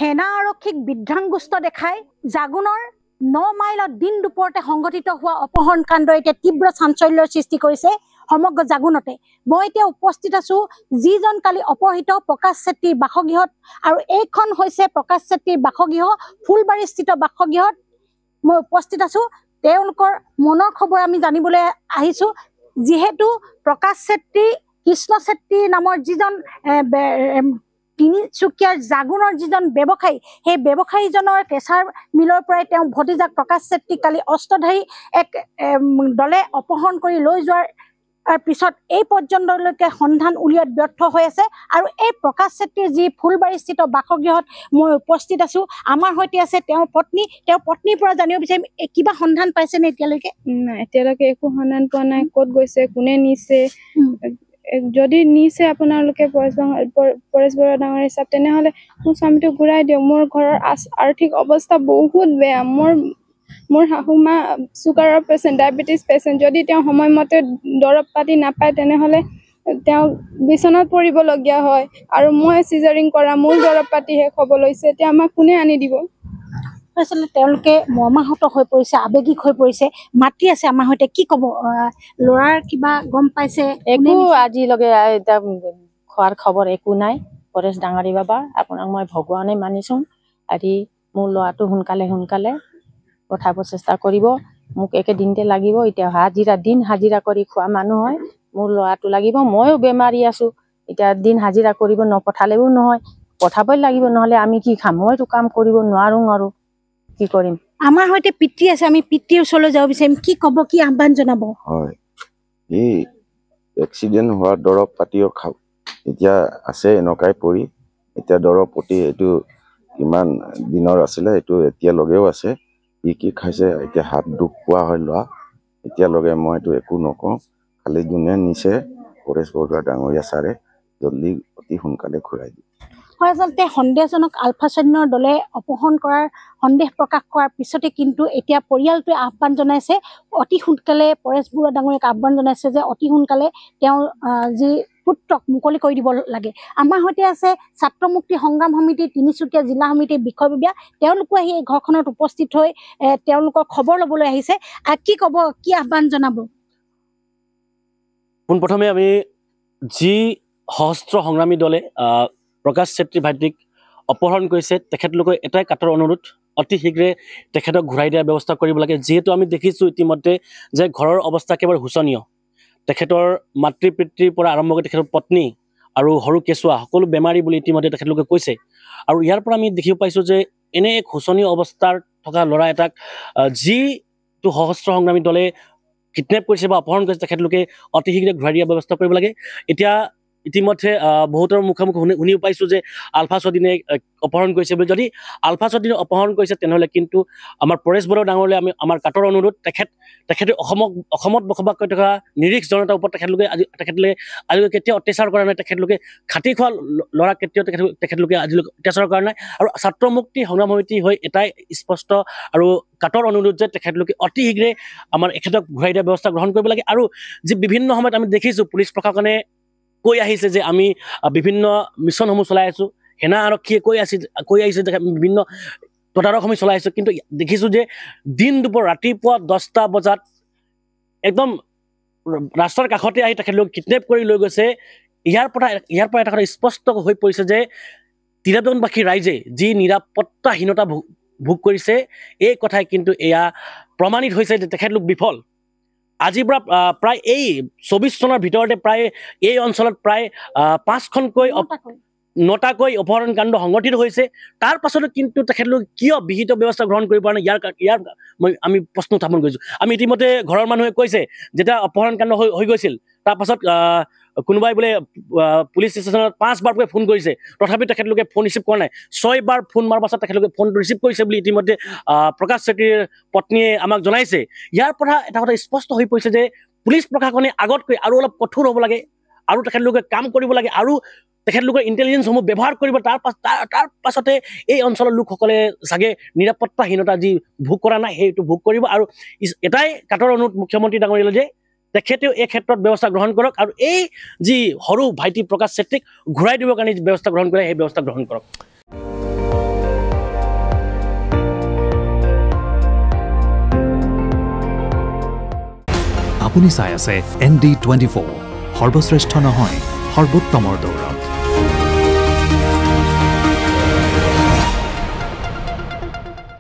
সেনা আৰক্ষীক বিধ্বংস্ত দেখাই জাগুনৰ 9 মাইলত দিন দুপৰতে সংঘটিত হোৱা অপহৰণ কাণ্ড এতিয়া তীব্ৰ চাঞ্চল্যৰ সৃষ্টি কৰিছে সমগ্ৰ জাগুনতে। মই এতিয়া উপস্থিত আছো যিজন কালি অপহৃত প্ৰকাশ চেত্ৰীৰ বাসগৃহত, আৰু এইখন হৈছে প্ৰকাশ চেত্ৰীৰ বাসগৃহ, ফুলবাৰীস্থিত বাসগৃহত মই উপস্থিত আছো। তেওঁলোকৰ মনৰ খবৰ আমি জানিবলৈ আহিছো, যিহেতু প্ৰকাশ চেত্ৰী কৃষ্ণ চেত্ৰী নামৰ যিজন তিনিচুকীয়াৰ জাগুনৰ যিজন ব্যৱসায়ী, সেই ব্যৱসায়ীজনৰ কেঁচাৰ মিলৰ পৰাই তেওঁ ভতিজাক প্ৰকাশ চেত্ৰীক কালি অস্ত্ৰধাৰী এক দলে অপহৰণ কৰি লৈ যোৱাৰ পিছত এই পৰ্যন্তলৈকে সন্ধান উলিওৱাত ব্যৰ্থ হৈ আছে। আৰু এই প্ৰকাশ চেত্ৰীৰ যি ফুলবাৰীস্থিত বাসগৃহত মই উপস্থিত আছো, আমাৰ সৈতে আছে তেওঁৰ পত্নীৰ পৰা জানিব বিচাৰিম কিবা সন্ধান পাইছেনে এতিয়ালৈকে? নাই, এতিয়ালৈকে একো সন্ধান পোৱা নাই। ক'ত গৈছে, কোনে নিছে, যদি নিছে আপোনালোকে পৰেশ বৰুৱা ডাঙৰ হিচাপ, তেনেহ'লে মোৰ স্বামীটো ঘূৰাই দিয়ক। মোৰ ঘৰৰ আৰ্থিক অৱস্থা বহুত বেয়া। মোৰ শাহুমা চুগাৰৰ পেচেণ্ট, ডায়েবেটিছ পেচেণ্ট। যদি তেওঁ সময়মতে দৰৱ পাতি নাপায় তেনেহ'লে তেওঁ বিচনাত পৰিবলগীয়া হয়, আৰু মই চিজাৰিং কৰা, মোৰ দৰৱ পাতি শেষ হ'ব লৈছে। এতিয়া আমাক কোনে আনি দিব? আচলতে তেওঁলোকে মৰ্মাহত হৈ পৰিছে, আৱেগিক হৈ পৰিছে, মাতি আছে আমাৰ সৈতে। কি ক'ব, ল'ৰাৰ কিবা গম পাইছে? একো আজিলৈকে এতিয়া খোৱাৰ খবৰ একো নাই। পৰেশ ডাঙৰী বাবা, আপোনাক মই ভগৱানে মানিছোঁ। আজি মোৰ ল'ৰাটো সোনকালে পঠাব চেষ্টা কৰিব। মোক একেদিনতে লাগিব। এতিয়া দিন হাজিৰা কৰি খোৱা মানুহ হয়, মোৰ ল'ৰাটো লাগিব। ময়ো বেমাৰী আছোঁ, এতিয়া দিন হাজিৰা কৰিব নপঠালেও নহয়, পঠাবই লাগিব, নহ'লে আমি কি খাম? মইতো কাম কৰিব নোৱাৰোঁ আৰু কি কৰিম? আমাৰ সৈতে পিতৃ আছে, আমি পিতৃৰ ওচৰলৈ যাব বিচাৰিম। কি ক'ব, কি আহ্বান জনাব? হয়, এই এক্সিডেণ্ট হোৱা দৰৱ পাতিও খাওক, এতিয়া আছে এনেকুৱাই পৰি। এতিয়া দৰৱ পাতি এইটো কিমান দিনৰ আছিলে, এইটো এতিয়ালৈকেও আছে। কি খাইছে, এতিয়া হাত দুখ পোৱা হয় লোৱা। এতিয়ালৈকে মই এইটো একো নকওঁ, খালি যোনে নিছে পৰেশ বৰুৱা ডাঙৰীয়া ছাৰে জল্দি অতি সোনকালে ঘূৰাই দিয়ে। হয়, আচলতে সন্দেহজনক আলফা সৈন্যৰ দলে অপহৰণ কৰাৰ সন্দেহ প্ৰকাশ কৰাৰ পিছতে কিন্তু এতিয়া পৰিয়ালটোৱে আহ্বান জনাইছে, অতি সোনকালে পৰেশ বৰুৱা ডাঙৰীয়াক আহ্বান জনাইছে যে অতি সোনকালে তেওঁৰ যি পুত্ৰক মুকলি কৰি দিব লাগে। আমাৰ সৈতে আছে ছাত্ৰ মুক্তি সংগ্ৰাম সমিতি তিনিচুকীয়া জিলা সমিতিৰ বিষয়ববীয়া, তেওঁলোকো আহি এই ঘৰখনত উপস্থিত হৈ তেওঁলোকৰ খবৰ ল'বলৈ আহিছে। কি ক'ব, কি আহ্বান জনাব? পোনপ্ৰথমে আমি যি সশস্ত্ৰ সংগ্ৰামী দলে প্ৰকাশ চেত্ৰী ভাইটিক অপহৰণ কৰিছে, তেখেতলোকৰ এটাই কাটৰ অনুৰোধ, অতি শীঘ্ৰে তেখেতক ঘূৰাই দিয়াৰ ব্যৱস্থা কৰিব লাগে। যিহেতু আমি দেখিছোঁ ইতিমধ্যে যে ঘৰৰ অৱস্থা একেবাৰে শোচনীয়। তেখেতৰ মাতৃ পিতৃৰ পৰা আৰম্ভ কৰি তেখেতৰ পত্নী আৰু সৰু কেঁচুৱা সকলো বেমাৰী বুলি ইতিমধ্যে তেখেতলোকে কৈছে। আৰু ইয়াৰ পৰা আমি দেখিব পাইছোঁ যে এনে এক শোচনীয় অৱস্থাৰ থকা ল'ৰা এটাক যিটো সশস্ত্ৰ সংগ্ৰামী দলে কিডনেপ কৰিছে বা অপহৰণ কৰিছে, তেখেতলোকে অতি শীঘ্ৰে ঘূৰাই দিয়াৰ ব্যৱস্থা কৰিব লাগে। এতিয়া ইতিমধ্যে বহুতৰ মুখামুখি শুনিও পাইছোঁ যে আলফা স্বাধীনে অপহৰণ কৰিছে বুলি। যদি আলফা স্বাধীনে অপহৰণ কৰিছে তেনেহ'লে কিন্তু আমাৰ পৰেশ বৰুৱা ডাঙৰলৈ আমাৰ কাটৰ অনুৰোধ, তেখেতে অসমত বসবাস কৰি থকা নিৰীহ জনতাৰ ওপৰত তেখেতলোকে আজিলৈকে কেতিয়াও অত্যাচাৰ কৰা নাই। তেখেতলোকে খাটি খোৱা ল'ৰা কেতিয়াও তেখেতলোকে আজিলৈকে অত্যাচাৰ কৰা নাই। আৰু ছাত্ৰ মুক্তি সংগ্ৰাম সমিতি হৈ এটাই স্পষ্ট আৰু কাটৰ অনুৰোধ যে তেখেতলোকে অতি শীঘ্ৰে আমাৰ এখেতক ঘূৰাই দিয়াৰ ব্যৱস্থা গ্ৰহণ কৰিব লাগে। আৰু যি বিভিন্ন সময়ত আমি দেখিছোঁ পুলিচ প্ৰশাসনে কৈ আহিছে যে আমি বিভিন্ন মিছনসমূহ চলাই আছোঁ, সেনা আৰক্ষীয়ে কৈ আহিছে যে বিভিন্ন তদাৰক আমি চলাই আছোঁ, কিন্তু দেখিছোঁ যে দিন দুপৰ ৰাতিপুৱা 10টা বজাত একদম ৰাস্তাৰ কাষতে আহি তেখেতলোক কিডনেপ কৰি লৈ গৈছে। ইয়াৰ পৰা এটা কথা স্পষ্ট হৈ পৰিছে যে তিৰাদনবাসী ৰাইজে যি নিৰাপত্তাহীনতা ভোগ কৰিছে, এই কথাই কিন্তু এয়া প্ৰমাণিত হৈছে যে তেখেতলোক বিফল। আজিৰ পৰা প্ৰায় এই 24 চনৰ ভিতৰতে প্ৰায় এই অঞ্চলত প্ৰায় 9টাকৈ অপহৰণ কাণ্ড সংঘটিত হৈছে। তাৰ পাছতো কিন্তু তেখেতলোক কিয় বিহিত ব্যৱস্থা গ্ৰহণ কৰিব পৰা নাই, ইয়াৰ আমি প্ৰশ্ন উত্থাপন কৰিছোঁ। আমি ইতিমধ্যে ঘৰৰ মানুহে কৈছে যেতিয়া অপহৰণ কাণ্ড হৈ গৈছিল, তাৰপাছত কোনোবাই বোলে পুলিচ ষ্টেচনত 5 বাৰকৈ ফোন কৰিছে, তথাপি তেখেতলোকে ফোন ৰিচিভ কৰা নাই। 6 বাৰ ফোন মাৰ পাছত তেখেতলোকে ফোনটো ৰিচিভ কৰিছে বুলি ইতিমধ্যে প্ৰকাশ চেত্ৰীৰ পত্নীয়ে আমাক জনাইছে। ইয়াৰ পৰা এটা কথা স্পষ্ট হৈ পৰিছে যে পুলিচ প্ৰশাসনে আগতকৈ আৰু অলপ কঠোৰ হ'ব লাগে, আৰু তেখেতলোকে কাম কৰিব লাগে, আৰু তেখেতলোকৰ ইণ্টেলিজেঞ্চসমূহ ব্যৱহাৰ কৰিব। তাৰ পাছতে এই অঞ্চলৰ লোকসকলে চাগে নিৰাপত্তাহীনতা যি ভোগ কৰা নাই সেইটো ভোগ কৰিব। আৰু এটাই কাটৰ অনুৰোধ মুখ্যমন্ত্ৰী ডাঙৰীয়ালৈ যে তেখেতেও এই ক্ষেত্ৰত ব্যৱস্থা গ্ৰহণ কৰক, আৰু এই যি সৰু ভাইটি প্ৰকাশ চেত্ৰীক ঘূৰাই দিবৰ কাৰণে ব্যৱস্থা গ্ৰহণ কৰে সেই ব্যৱস্থা গ্ৰহণ কৰক। আপুনি চাই আছে ND24 সৰ্বশ্ৰেষ্ঠ নহয় সৰ্বোত্তমৰ দৌৰত।